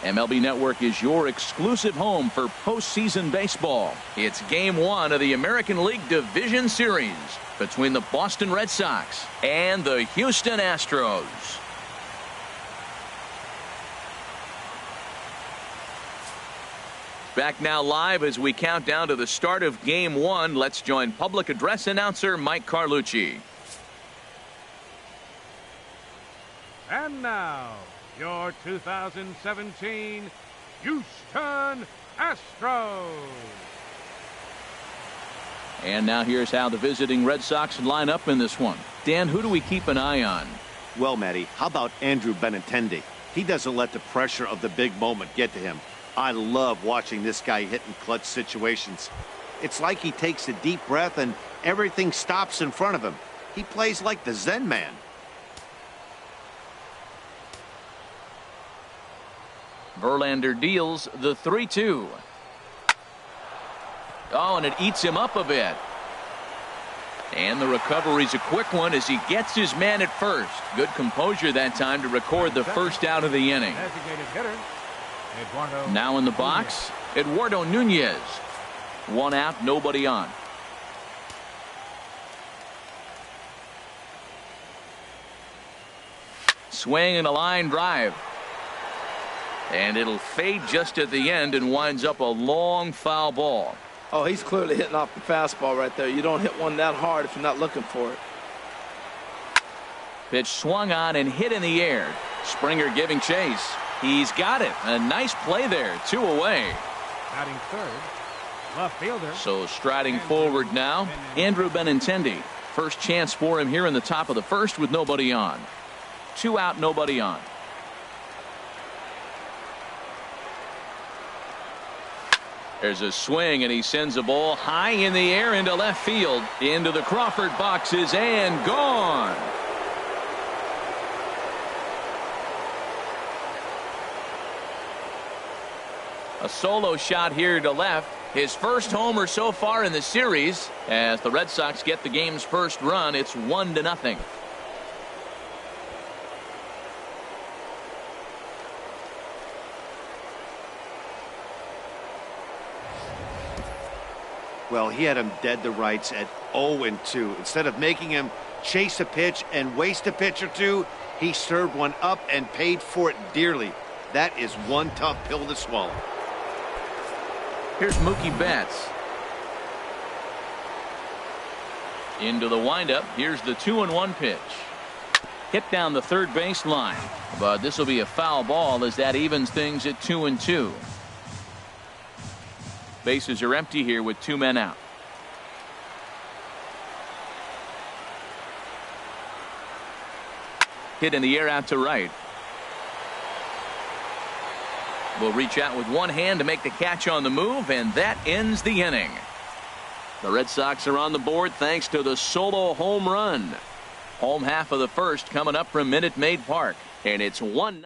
MLB Network is your exclusive home for postseason baseball. It's Game 1 of the American League Division Series between the Boston Red Sox and the Houston Astros. Back now live as we count down to the start of Game 1. Let's join public address announcer Mike Carlucci. And now, your 2017 Houston Astros. And now here's how the visiting Red Sox line up in this one. Dan, who do we keep an eye on? Well, Matty, how about Andrew Benintendi? He doesn't let the pressure of the big moment get to him. I love watching this guy hit in clutch situations. It's like he takes a deep breath and everything stops in front of him. He plays like the Zen man. Verlander deals the 3-2. Oh, and it eats him up a bit. And the recovery's a quick one as he gets his man at first. Good composure that time to record the first out of the inning. Now in the box, Eduardo Nunez. One out, nobody on. Swing and a line drive. And it'll fade just at the end and winds up a long foul ball. Oh, he's clearly hitting off the fastball right there. You don't hit one that hard if you're not looking for it. Pitch swung on and hit in the air. Springer giving chase. He's got it. A nice play there. 2 away. Batting third, left fielder. So striding forward now, Andrew Benintendi. First chance for him here in the top of the first with nobody on. 2 out, nobody on. There's a swing, and he sends a ball high in the air into left field. Into the Crawford boxes and gone. A solo shot here to left. His first homer so far in the series. As the Red Sox get the game's first run, it's 1-0. Well, he had him dead to rights at 0-2. Instead of making him chase a pitch and waste a pitch or two, he served one up and paid for it dearly. That is one tough pill to swallow. Here's Mookie Betts. Into the windup. Here's the 2-1 pitch. Hit down the third base line. But this will be a foul ball as that evens things at 2-2. Bases are empty here with 2 men out. Hit in the air out to right. Will reach out with one hand to make the catch on the move, and that ends the inning. The Red Sox are on the board thanks to the solo home run. Home half of the first coming up from Minute Maid Park, and it's 1-0.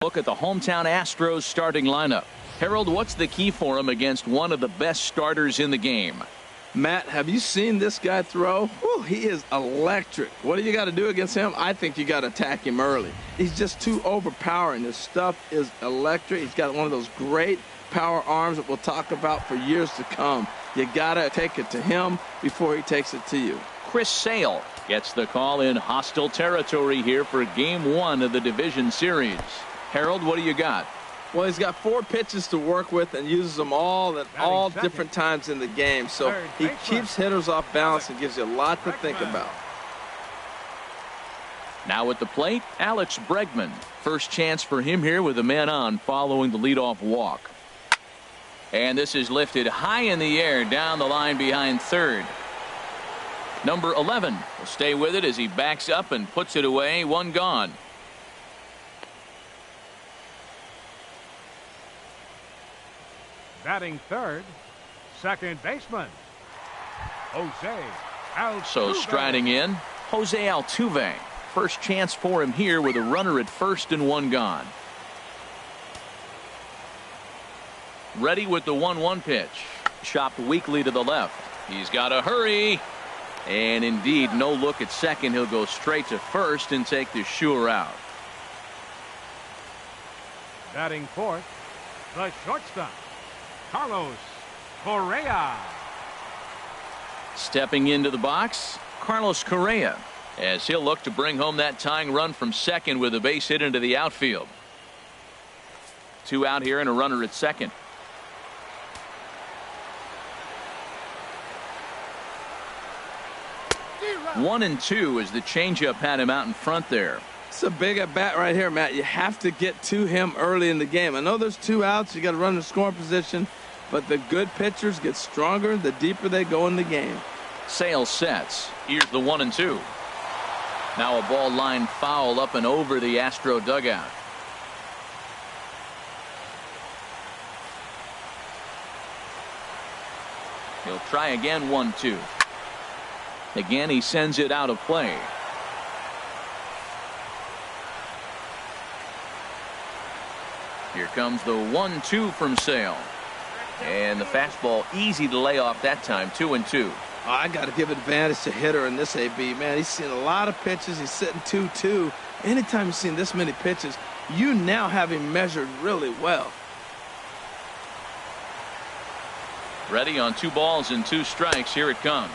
Look at the hometown Astros starting lineup. Harold, what's the key for him against one of the best starters in the game? Matt, have you seen this guy throw? Whew, he is electric. What do you got to do against him? I think you got to attack him early. He's just too overpowering. His stuff is electric. He's got one of those great power arms that we'll talk about for years to come. You got to take it to him before he takes it to you. Chris Sale gets the call in hostile territory here for Game 1 of the division series. Harold, what do you got? Well, he's got 4 pitches to work with and uses them all at all different times in the game. So he keeps hitters off balance and gives you a lot to think about. Now at the plate, Alex Bregman. First chance for him here with a man on following the leadoff walk. And this is lifted high in the air down the line behind third. Number 11 will stay with it as he backs up and puts it away. 1 gone. Batting third, second baseman, Jose Altuve. So striding in, Jose Altuve. First chance for him here with a runner at first and 1 gone. Ready with the 1-1 pitch. Chopped weakly to the left. He's got to hurry. And indeed, no look at second. He'll go straight to first and take the sure out. Batting fourth, the shortstop, CORREA. Stepping into the box, CORREA, as he'll look to bring home that tying run from second with a base hit into the outfield. 2 out here and a runner at second. One and two as the changeup had him out in front there. It's a big at bat right here, Matt. You have to get to him early in the game. I know there's 2 outs. You got to run in scoring position, but the good pitchers get stronger the deeper they go in the game. Sale sets. Here's the 1-2. Now a ball line foul up and over the Astro dugout. He'll try again. 1-2. Again, he sends it out of play. Here comes the 1-2 from Sale. And the fastball easy to lay off that time. 2-2. I got to give advantage to hitter in this AB, man. He's seen a lot of pitches. He's sitting 2-2. Anytime you've seen this many pitches, you now have him measured really well. Ready on 2 balls and 2 strikes. Here it comes.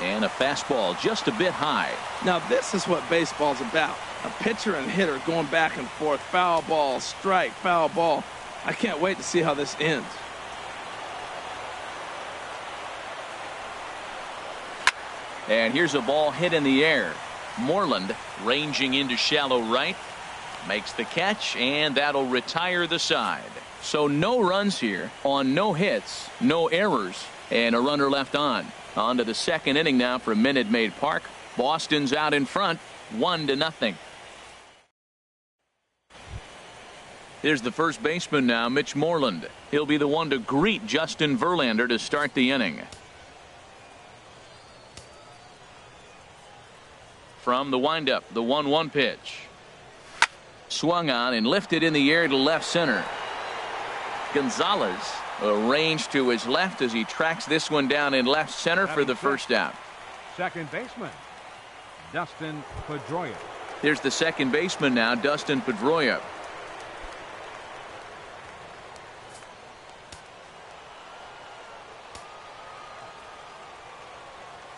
And a fastball just a bit high. Now this is what baseball's about. A pitcher and hitter going back and forth. Foul ball, strike, foul ball. I can't wait to see how this ends. And here's a ball hit in the air. Moreland ranging into shallow right. Makes the catch, and that'll retire the side. So no runs here on no hits, no errors, and a runner left on. On to the second inning now for Minute Maid Park. Boston's out in front, 1-0. Here's the first baseman now, Mitch Moreland. He'll be the one to greet Justin Verlander to start the inning. From the windup, the 1-1 pitch. Swung on and lifted in the air to left center. Gonzalez arranged to his left as he tracks this one down in left center for the first out. Second baseman, Dustin PEDROIA. Here's the second baseman now, Dustin PEDROIA.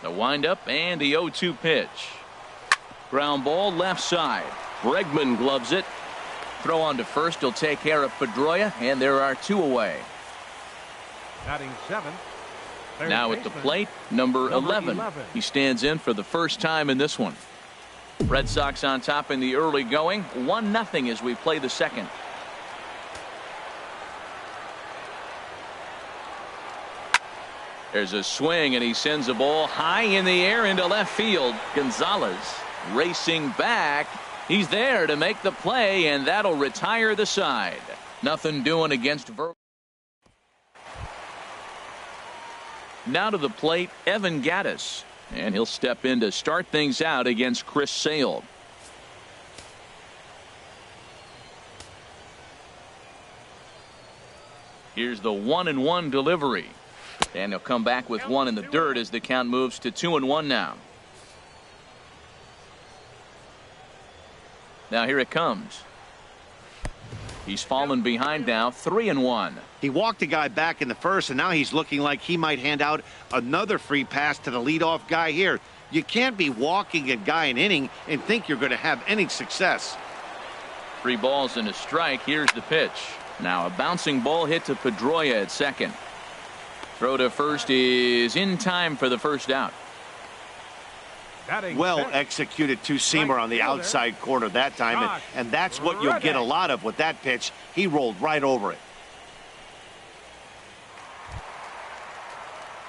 The windup and the 0-2 pitch. Ground ball left side. Bregman gloves it. Throw on to first. He'll take care of PEDROIA, and there are 2 away. Batting seventh. Now at the plate, number 11. He stands in for the first time in this one. Red Sox on top in the early going. 1-0 as we play the second. There's a swing, and he sends a ball high in the air into left field. Gonzalez racing back. He's there to make the play, and that'll retire the side. Nothing doing against Verlander. Now to the plate, Evan Gattis, and he'll step in to start things out against Chris Sale. Here's the 1-1 delivery, and he'll come back with 1 in the dirt as the count moves to 2-1 now. Now here it comes. He's fallen behind now, 3-1. He walked a guy back in the first, and now he's looking like he might hand out another free pass to the leadoff guy here. You can't be walking a guy an inning and think you're going to have any success. 3 balls and a strike. Here's the pitch. Now a bouncing ball hit to PEDROIA at second. Throw to first is in time for the first out. Well executed 2-seamer on the outside corner that time, and that's what you'll get a lot of with that pitch. He rolled right over it.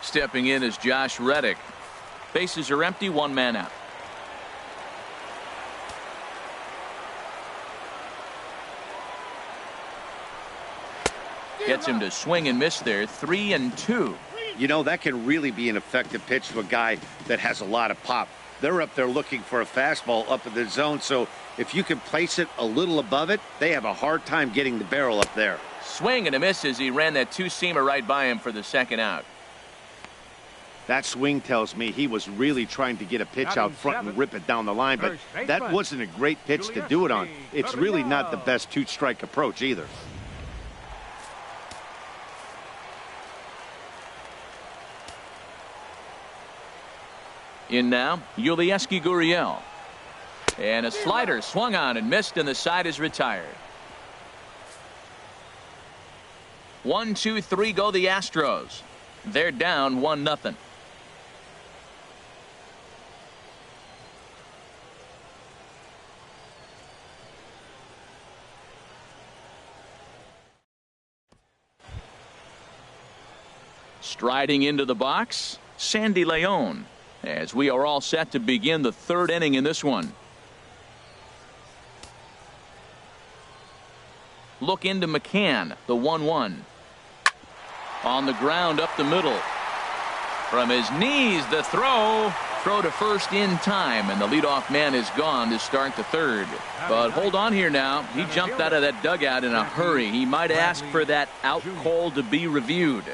Stepping in is Josh Reddick. Bases are empty, 1 man out. Gets him to swing and miss there, 3-2. You know, that can really be an effective pitch to a guy that has a lot of pop. They're up there looking for a fastball up in the zone, so if you can place it a little above it, they have a hard time getting the barrel up there. Swing and a miss as he ran that 2-seamer right by him for the second out. That swing tells me he was really trying to get a pitch out front and rip it down the line, but that wasn't a great pitch to do it on. It's really not the best two-strike approach either. In now, Yulieski Gurriel. And a slider swung on and missed, and the side is retired. 1, 2, 3 go the Astros. They're down 1-0. Striding into the box, Sandy Leon, as we are all set to begin the third inning in this one. Look into McCann, the 1-1. On the ground up the middle. From his knees, the throw. Throw to first in time, and the leadoff man is gone to start the third. But hold on here now. He jumped out of that dugout in a hurry. He might ask for that out call to be reviewed.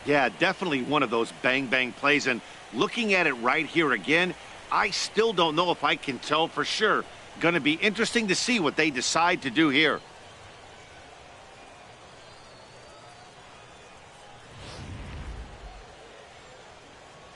Yeah, definitely one of those bang-bang plays. And looking at it right here again, I still don't know if I can tell for sure. Going to be interesting to see what they decide to do here.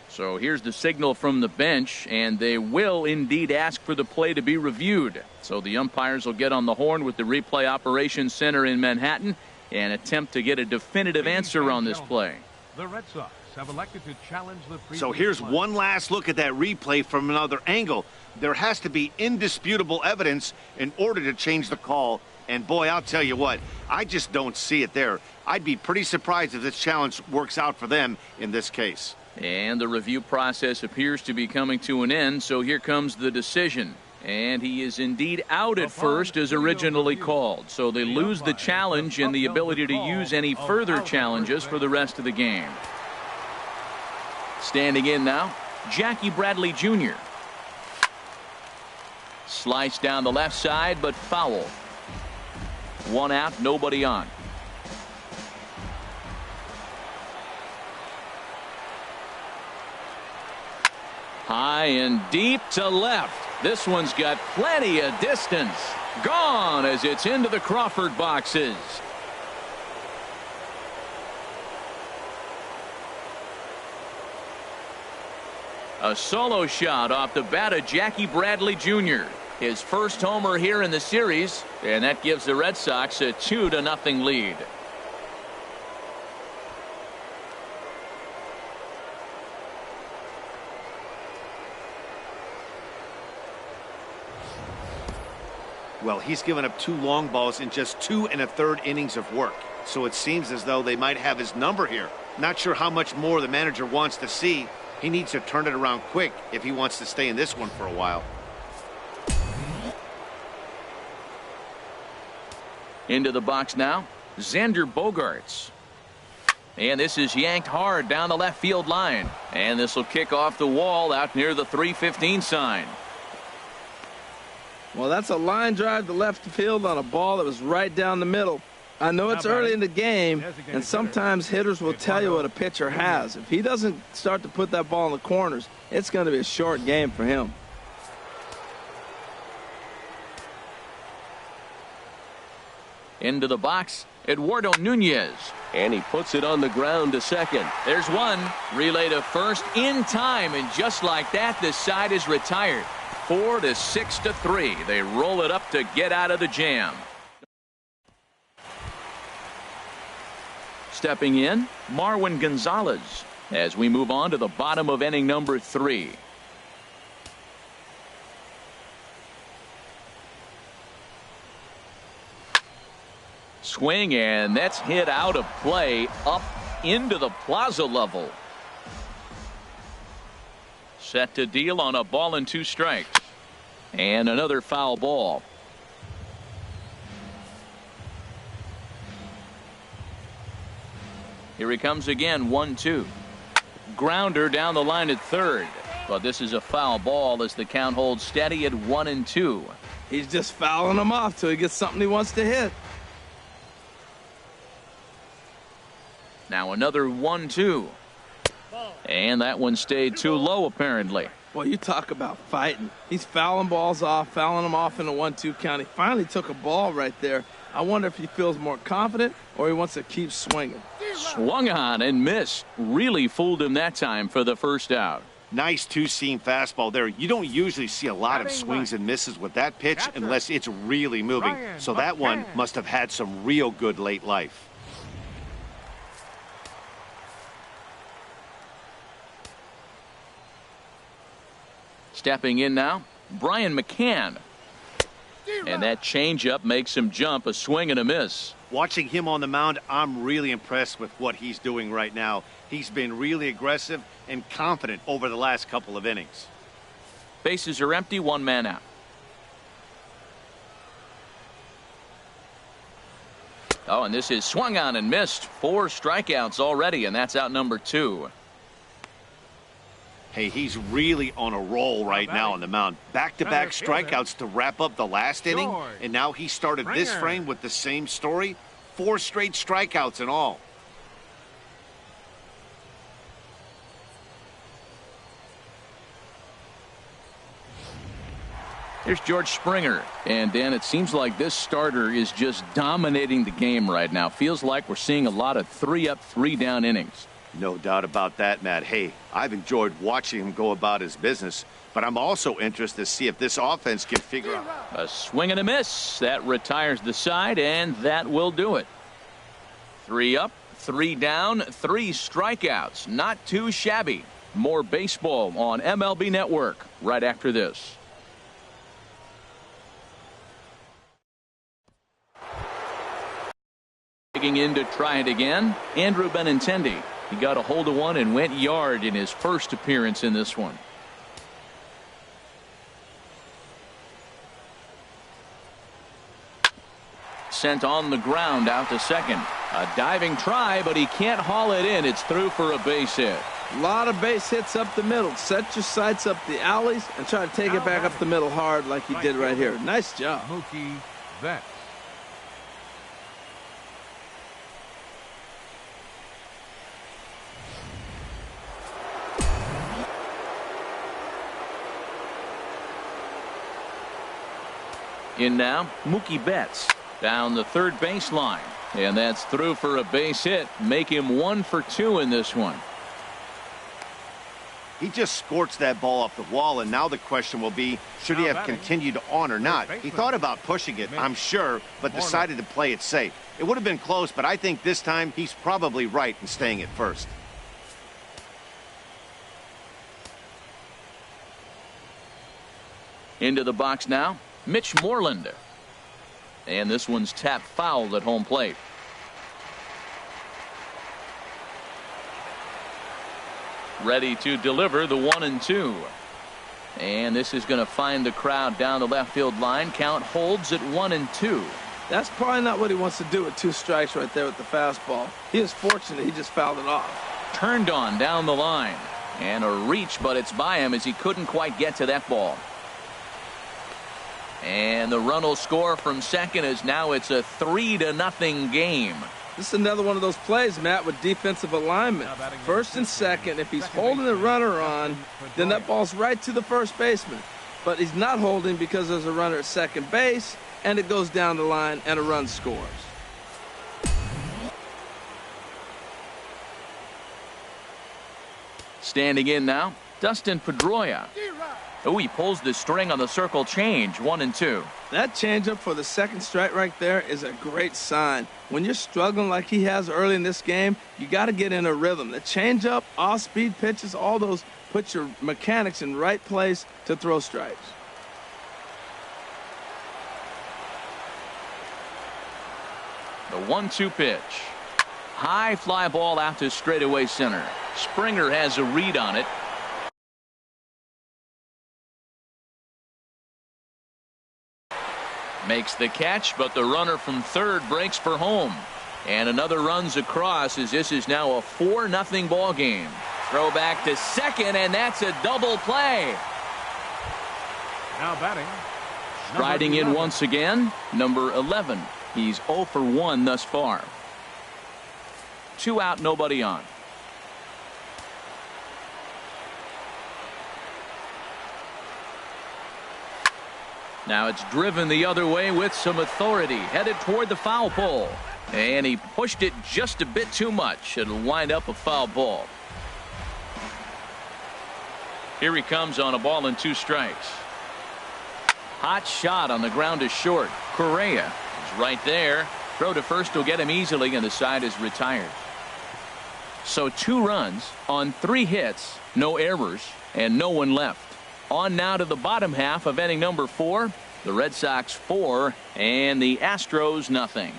So here's the signal from the bench, and they will indeed ask for the play to be reviewed. So the umpires will get on the horn with the replay operations center in Manhattan and attempt to get a definitive answer on this play. The Red Sox have elected to challenge the So here's one last look at that replay from another angle. There has to be indisputable evidence in order to change the call. And boy, I'll tell you what, I just don't see it there. I'd be pretty surprised if this challenge works out for them in this case. And the review process appears to be coming to an end, so here comes the decision. And he is indeed out at first as originally called. So they lose the challenge and the ability to use any further challenges for the rest of the game. Standing in now, Jackie Bradley Jr. Sliced down the left side, but foul. One out, nobody on. High and deep to left. This one's got plenty of distance. Gone as it's into the Crawford boxes. A solo shot off the bat of Jackie Bradley Jr. His first homer here in the series, and that gives the Red Sox a 2-0 lead. Well, he's given up 2 long balls in just 2 1/3 innings of work. So it seems as though they might have his number here. Not sure how much more the manager wants to see. He needs to turn it around quick if he wants to stay in this one for a while. Into the box now, XANDER Bogaerts. And this is yanked hard down the left field line. And this will kick off the wall out near the 315 sign. Well, that's a line drive to left field on a ball that was right down the middle. I know it's early in the game, and sometimes hitters will tell you what a pitcher has. If he doesn't start to put that ball in the corners, it's going to be a short game for him. Into the box, Eduardo Nunez. And he puts it on the ground to second. There's one. Relay to first in time, and just like that, the side is retired. 4 to 6 to 3. They roll it up to get out of the jam. Stepping in, Marwin Gonzalez, as we move on to the bottom of inning number 3. Swing, and that's hit out of play up into the plaza level. Set to deal on a ball and 2 strikes. And another foul ball. Here he comes again, 1-2. Grounder down the line at third. But this is a foul ball as the count holds steady at 1-2. He's just fouling him off till he gets something he wants to hit. Now another 1-2. And that one stayed too low, apparently. Well, you talk about fighting. He's fouling balls off, fouling them off in a 1-2 count. He finally took a ball right there. I wonder if he feels more confident or he wants to keep swinging. Swung on and missed. Really fooled him that time for the first out. Nice two-seam fastball there. You don't usually see a lot of swings and misses with that pitch unless it's really moving. So that one must have had some real good late life. Stepping in now, Brian McCann. And that changeup makes him jump, a swing and a miss. Watching him on the mound, I'm really impressed with what he's doing right now. He's been really aggressive and confident over the last couple of innings. Bases are empty, one man out. Oh, and this is swung on and missed. 4 strikeouts already, and that's out number 2. Hey, he's really on a roll right now on the mound. Back-to-back strikeouts to wrap up the last inning, and now he started this frame with the same story. 4 straight strikeouts in all. Here's George Springer. And, Dan, it seems like this starter is just dominating the game right now. Feels like we're seeing a lot of 3-up, 3-down innings. No doubt about that, Matt. Hey, I've enjoyed watching him go about his business, but I'm also interested to see if this offense can figure out. A swing and a miss. That retires the side, and that will do it. 3 up, 3 down, 3 strikeouts. Not too shabby. More baseball on MLB Network right after this. Digging in to try it again, Andrew Benintendi. He got a hold of one and went yard in his first appearance in this one. Sent on the ground out to second. A diving try, but he can't haul it in. It's through for a base hit. A lot of base hits up the middle. Set your sights up the alleys and try to take it back up the middle hard like he did right here. Nice job. Mookie Betts. In now, Mookie Betts down the third baseline. And that's through for a base hit. Make him 1 for 2 in this one. He just scorched that ball off the wall, and now the question will be, should he have continued on or not? He thought about pushing it, I'm sure, but decided to play it safe. It would have been close, but I think this time he's probably right in staying at first. Into the box now, Mitch Moreland. And this one's tapped foul at home plate. Ready to deliver the 1-2. And this is going to find the crowd down the left field line. Count holds at 1-2. That's probably not what he wants to do with 2 strikes right there with the fastball. He is fortunate he just fouled it off. Turned on down the line. And a reach, but it's by him as he couldn't quite get to that ball. And the run will score from second as now it's a 3-0 game. This is another one of those plays, Matt, with defensive alignment. First and second, if he's holding the runner on, then that ball's right to the first baseman. But he's not holding because there's a runner at second base, and it goes down the line, and a run scores. Standing in now, Dustin Pedroia. Oh, he pulls the string on the circle change, 1-2. That changeup for the second strike right there is a great sign. When you're struggling like he has early in this game, you got to get in a rhythm. The changeup, off-speed pitches, all those put your mechanics in right place to throw strikes. The 1-2 pitch. High fly ball out to straightaway center. Springer has a read on it. Makes the catch, but the runner from third breaks for home. And another runs across as this is now a 4-0 ball game. Throw back to second, and that's a double play. Now batting. Riding in once again, number 11. He's 0 for 1 thus far. 2 out, nobody on. Now it's driven the other way with some authority, headed toward the foul pole. And he pushed it just a bit too much. It'll wind up a foul ball. Here he comes on a ball and 2 strikes. Hot shot on the ground is short. Correa is right there. Throw to first will get him easily, and the side is retired. So 2 runs on 3 hits, no errors, and no one left. On now to the bottom half of inning number 4. The Red Sox 4 and the Astros nothing.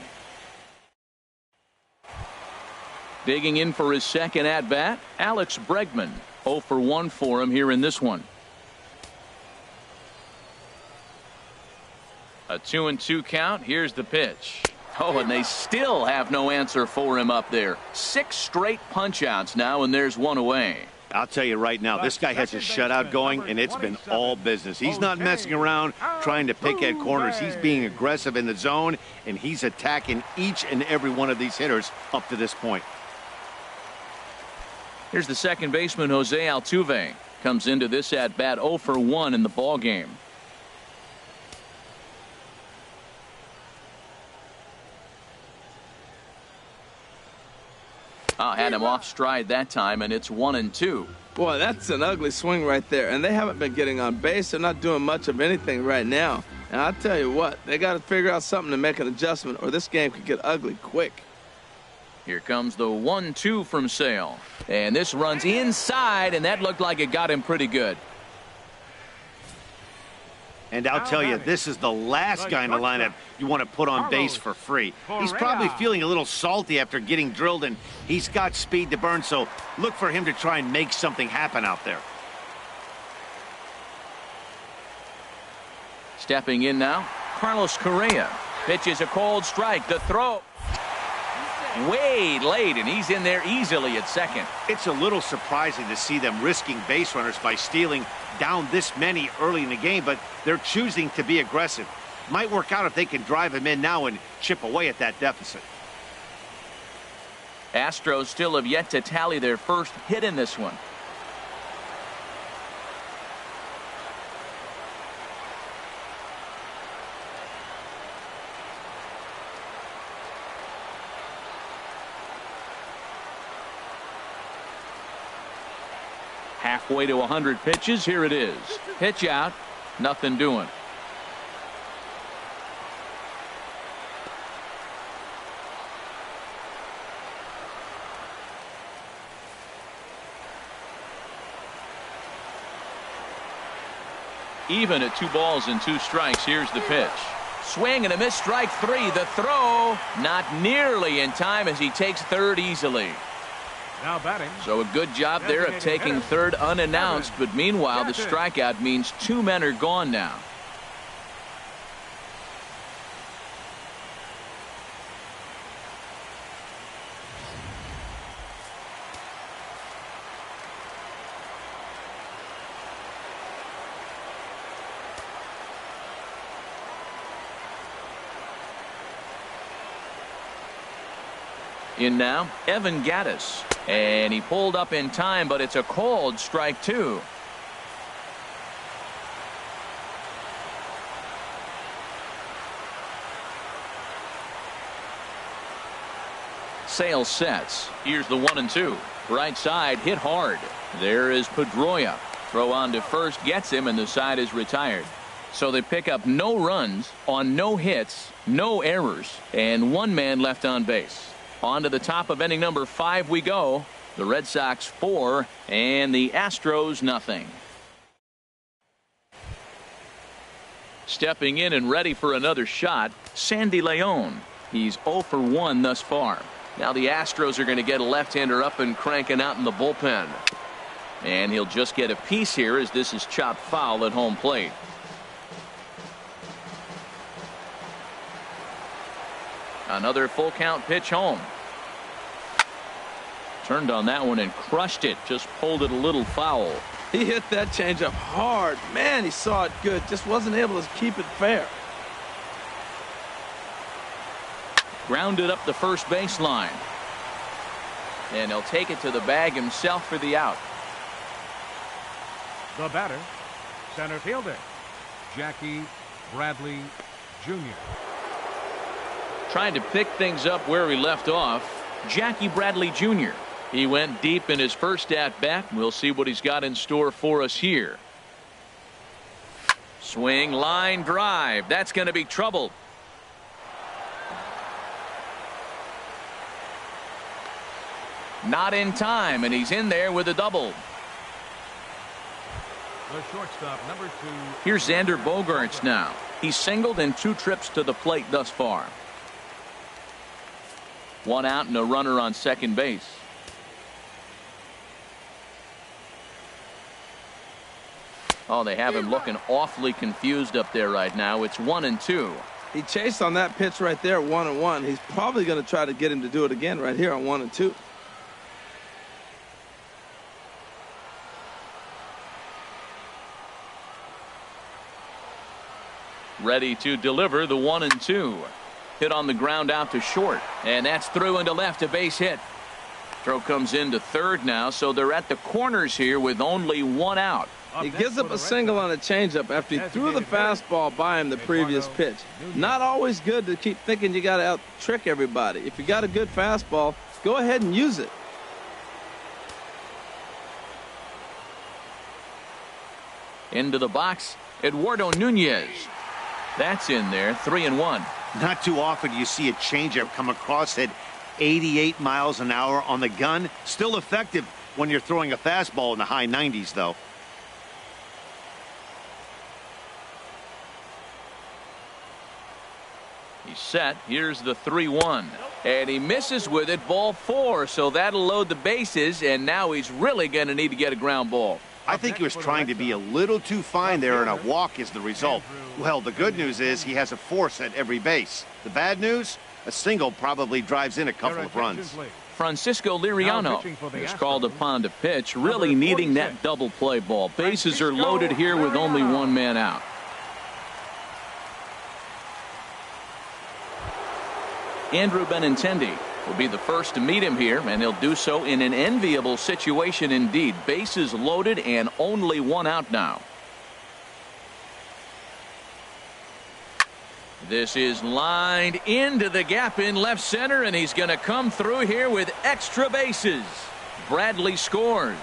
Digging in for his second at bat, Alex Bregman. 0 for 1 for him here in this one. A 2-2 count. Here's the pitch. Oh, and they still have no answer for him up there. 6 straight punch outs now, and there's 1 away. I'll tell you right now, this guy has a shutout going, and it's been all business. He's not messing around trying to pick at corners. He's being aggressive in the zone, and he's attacking each and every one of these hitters up to this point. Here's the second baseman, Jose Altuve. Comes into this at bat 0 for 1 in the ball game. Had him off stride that time, and it's 1-2. Boy, that's an ugly swing right there. And they haven't been getting on base. They're not doing much of anything right now. And I'll tell you what, they got to figure out something to make an adjustment, or this game could get ugly quick. Here comes the 1-2 from Sale. And this runs inside, and that looked like it got him pretty good. And I'll tell you, this is the last guy in the lineup you want to put on base for free. He's probably feeling a little salty after getting drilled, and he's got speed to burn, so look for him to try and make something happen out there. Stepping in now, Carlos Correa. Pitches a cold strike. The throw. Way late, and he's in there easily at second. It's a little surprising to see them risking base runners by stealing down this many early in the game, but they're choosing to be aggressive. Might work out if they can drive him in now and chip away at that deficit. Astros still have yet to tally their first hit in this one. Halfway to 100 pitches. Here it is. Pitch out. Nothing doing. Even at 2 balls and 2 strikes. Here's the pitch. Swing and a miss. Strike 3. The throw not nearly in time as he takes third easily. Now batting. So a good job there of taking third unannounced, but meanwhile the strikeout means 2 men are gone now. In now, Evan Gattis. And he pulled up in time, but it's a called strike 2. Sale sets. Here's the 1-2. Right side hit hard. There is Pedroia. Throw on to first gets him, and the side is retired. So they pick up no runs on no hits, no errors, and 1 man left on base. On to the top of inning number 5 we go. The Red Sox 4 and the Astros nothing. Stepping in and ready for another shot, Sandy Leon. He's 0 for 1 thus far. Now the Astros are going to get a left-hander up and cranking out in the bullpen. And he'll just get a piece here as this is chopped foul at home plate. Another full count pitch home. Turned on that one and crushed it. Just pulled it a little foul. He hit that changeup hard. Man, he saw it good. Just wasn't able to keep it fair. Grounded up the first baseline. And he'll take it to the bag himself for the out. The batter, center fielder, Jackie Bradley Jr. Trying to pick things up where he left off, Jackie Bradley Jr. He went deep in his first at-bat. We'll see what he's got in store for us here. Swing, line drive. That's going to be trouble. Not in time, and he's in there with a double. The shortstop, number 2. Here's Xander Bogaerts now. He's singled in 2 trips to the plate thus far. 1 out and a runner on second base. Oh, they have him looking awfully confused up there right now. It's 1-2. He chased on that pitch right there, 1-1. He's probably going to try to get him to do it again right here on 1-2. Ready to deliver the 1-2. Hit on the ground out to short, and that's through into left, a base hit. Throw comes into third now, so they're at the corners here with only 1 out. He gives up a single on a changeup after he threw the fastball by him the previous pitch. Not always good to keep thinking you got to out-trick everybody. If you got a good fastball, go ahead and use it. Into the box, Eduardo Nunez. That's in there, 3-1. Not too often you see a changeup come across at 88 miles an hour on the gun. Still effective when you're throwing a fastball in the high 90s, though. He's set. Here's the 3-1. And he misses with it, ball 4. So that'll load the bases, and now he's really going to need to get a ground ball. I think he was trying to be a little too fine there, and a walk is the result. Well, the good news is he has a force at every base. The bad news? A single probably drives in a couple of runs. Francisco Liriano is called upon to pitch, really needing that double play ball. Bases are loaded here with only 1 man out. Andrew Benintendi will be the first to meet him here, and he'll do so in an enviable situation indeed. Bases loaded and only 1 out now. This is lined into the gap in left center, and he's going to come through here with extra bases. Bradley scores.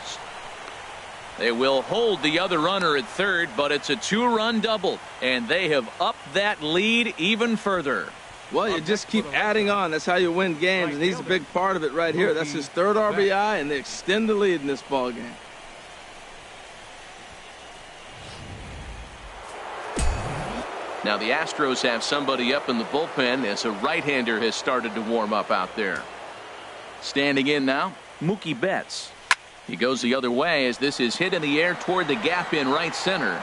They will hold the other runner at third, but it's a 2-run double, and they have upped that lead even further. Well, you just keep adding on. That's how you win games, and he's a big part of it right here. That's his 3rd RBI, and they extend the lead in this ball game. Now the Astros have somebody up in the bullpen as a right-hander has started to warm up out there. Standing in now, Mookie Betts. He goes the other way as this is hit in the air toward the gap in right center.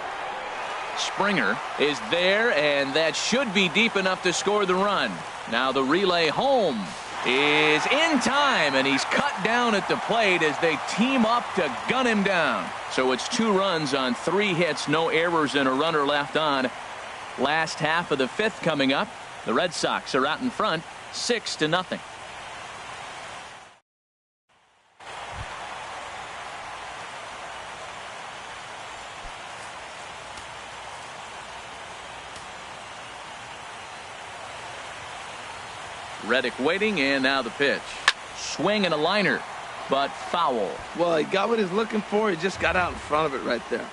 Springer is there, and that should be deep enough to score the run. Now the relay home is in time, and he's cut down at the plate as they team up to gun him down. So it's 2 runs on 3 hits, no errors, and a runner left on. Last half of the 5th coming up. The Red Sox are out in front, 6-0. Reddick waiting, and now the pitch. Swing and a liner, but foul. Well, he got what he's looking for. He just got out in front of it right there.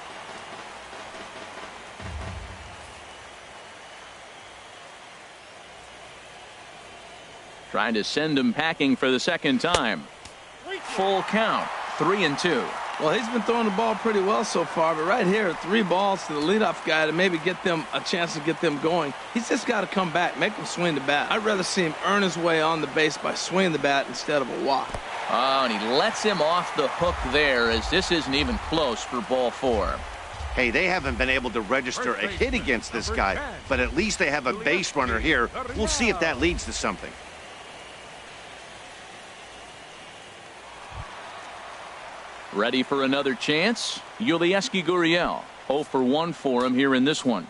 Trying to send him packing for the 2nd time. Full count, 3-2. Well, he's been throwing the ball pretty well so far, but right here, 3 balls to the leadoff guy to maybe get them a chance to get them going. He's just got to come back, make them swing the bat. I'd rather see him earn his way on the base by swinging the bat instead of a walk. Oh, and he lets him off the hook there as this isn't even close for ball 4. Hey, they haven't been able to register a hit against this guy, but at least they have a base runner here. We'll see if that leads to something. Ready for another chance? Yulieski Gurriel. 0 for 1 for him here in this one.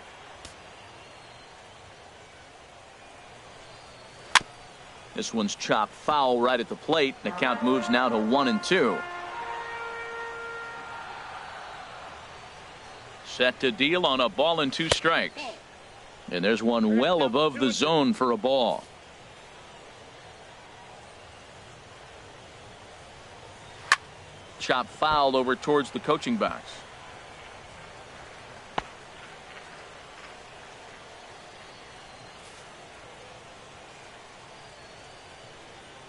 This one's chopped foul right at the plate. The count moves now to 1-2. Set to deal on a ball and 2 strikes. And there's one well above the zone for a ball. Chop foul over towards the coaching box.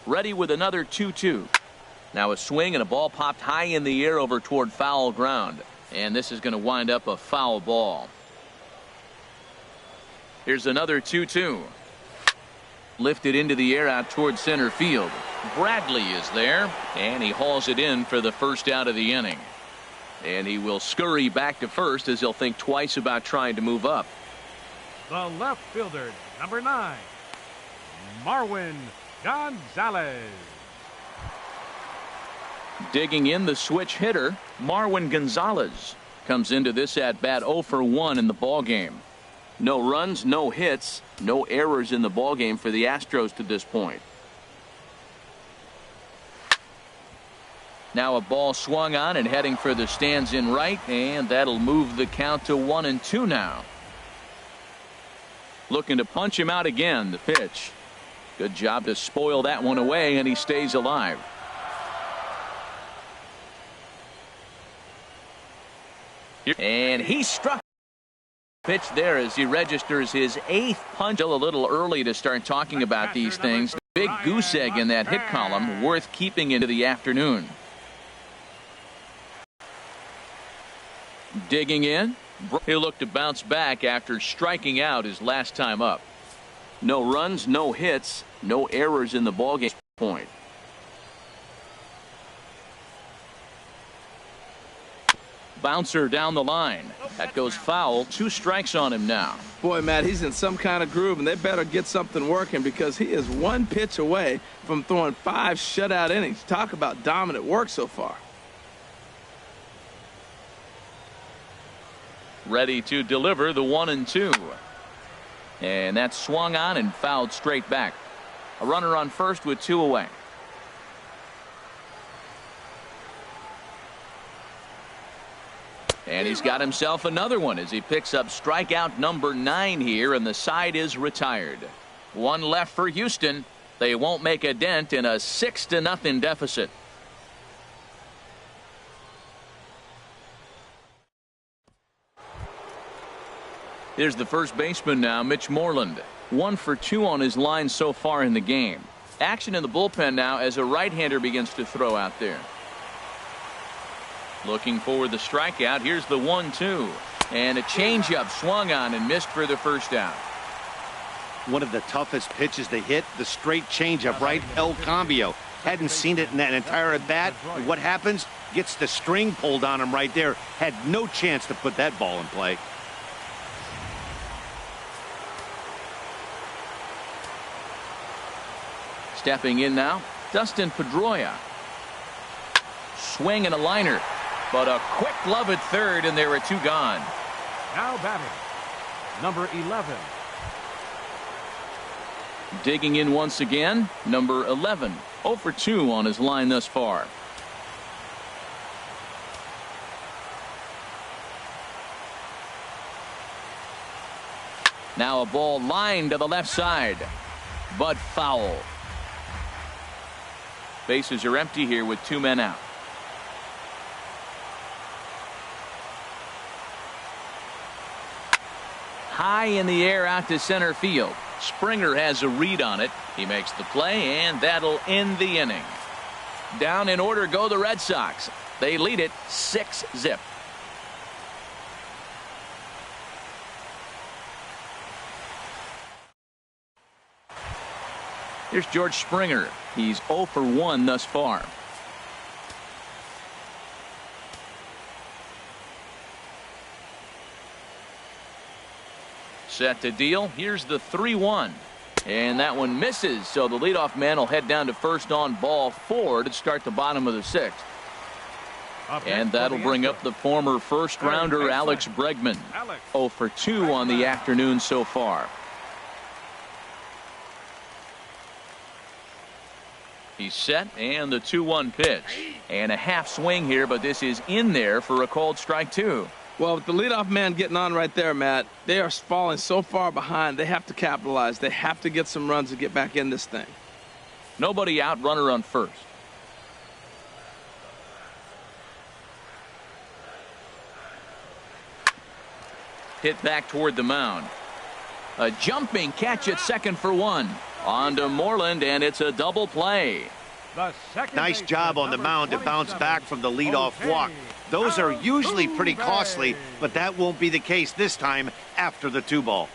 Ready with another 2-2. Now a swing and a ball popped high in the air over toward foul ground. And this is going to wind up a foul ball. Here's another 2-2. Lifted into the air out towards center field. Bradley is there, and he hauls it in for the first out of the inning. And he will scurry back to first as he'll think twice about trying to move up. The left fielder, number 9, MARWIN GONZALEZ. Digging in, the switch hitter, MARWIN GONZALEZ, comes into this at bat 0 for 1 in the ball game. No runs, no hits, no errors in the ball game for the Astros to this point. Now a ball swung on and heading for the stands in right, and that'll move the count to 1-2 now. Looking to punch him out again. The pitch. Good job to spoil that one away, and he stays alive. And he struck. Pitch there as he registers his 8th punch. Still a little early to start talking about these things. Big goose egg in that hit column, worth keeping into the afternoon. Digging in. He'll look to bounce back after striking out his last time up. No runs, no hits, no errors in the ballgame point. Bouncer down the line. That goes foul. 2 strikes on him now. Boy, Matt, he's in some kind of groove, and they better get something working because he is 1 pitch away from throwing 5 shutout innings. Talk about dominant work so far. Ready to deliver the 1-2. And that's swung on and fouled straight back. A runner on first with 2 away. And he's got himself another one as he picks up strikeout number 9 here, and the side is retired. 1 left for Houston. They won't make a dent in a 6-0 deficit. Here's the first baseman now, Mitch Moreland. 1 for 2 on his line so far in the game. Action in the bullpen now as a right-hander begins to throw out there. Looking for the strikeout. Here's the 1-2. And a changeup swung on and missed for the first out. One of the toughest pitches to hit, the straight changeup, right? El Cambio. Hadn't seen it in that entire at bat. What happens? Gets the string pulled on him right there. Had no chance to put that ball in play. Stepping in now, Dustin Pedroia. Swing and a liner. But a quick glove at third, and there are 2 gone. Now batting, number 11. Digging in once again, number 11. 0 for 2 on his line thus far. Now a ball lined to the left side, but foul. Bases are empty here with 2 men out. High in the air out to center field. Springer has a read on it. He makes the play, and that'll end the inning. Down in order go the Red Sox. They lead it 6-0. Here's George Springer. He's 0 for 1 thus far. Set to deal. Here's the 3-1. And that one misses, so the leadoff man will head down to first on ball 4 to start the bottom of the 6th. And that'll bring up the former first-rounder Alex Bregman. 0 for 2 on the afternoon so far. He's set, and the 2-1 pitch. And a half swing here, but this is in there for a called strike 2. Well, with the leadoff man getting on right there, Matt, they are falling so far behind, they have to capitalize. They have to get some runs to get back in this thing. Nobody out, runner on first. Hit back toward the mound. A jumping catch at second for 1. On to Moreland, and it's a double play. Nice job on the mound to bounce back from the leadoff walk. Those are usually pretty costly, but that won't be the case this time after the 2-ball.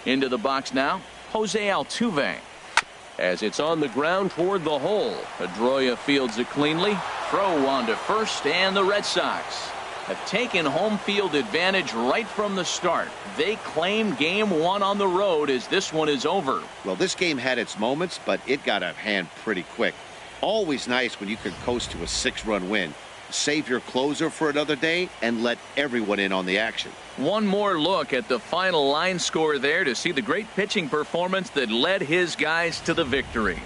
Into the box now, Jose Altuve. As it's on the ground toward the hole, PEDROIA fields it cleanly. Throw on to first, and the Red Sox have taken home field advantage right from the start. They claim game 1 on the road as this one is over. Well, this game had its moments, but it got out of hand pretty quick. Always nice when you can coast to a 6-run win. Save your closer for another day and let everyone in on the action. One more look at the final line score there to see the great pitching performance that led his guys to the victory.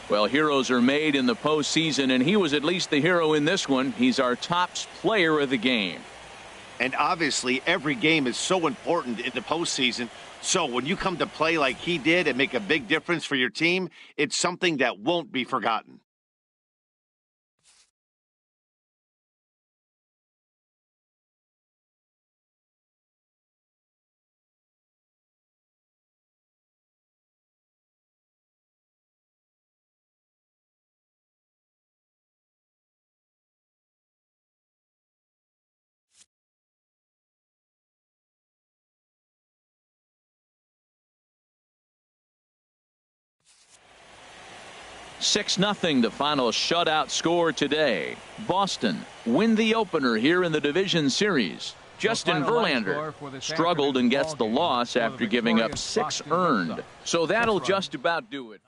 Well, heroes are made in the postseason, and he was at least the hero in this one. He's our top player of the game. And obviously, every game is so important in the postseason. So when you come to play like he did and make a big difference for your team, it's something that won't be forgotten. Six 0 the final shutout score today. Boston win the opener here in the division series. Justin Verlander struggled and gets the loss after giving up 6 earned. So that'll just about do it.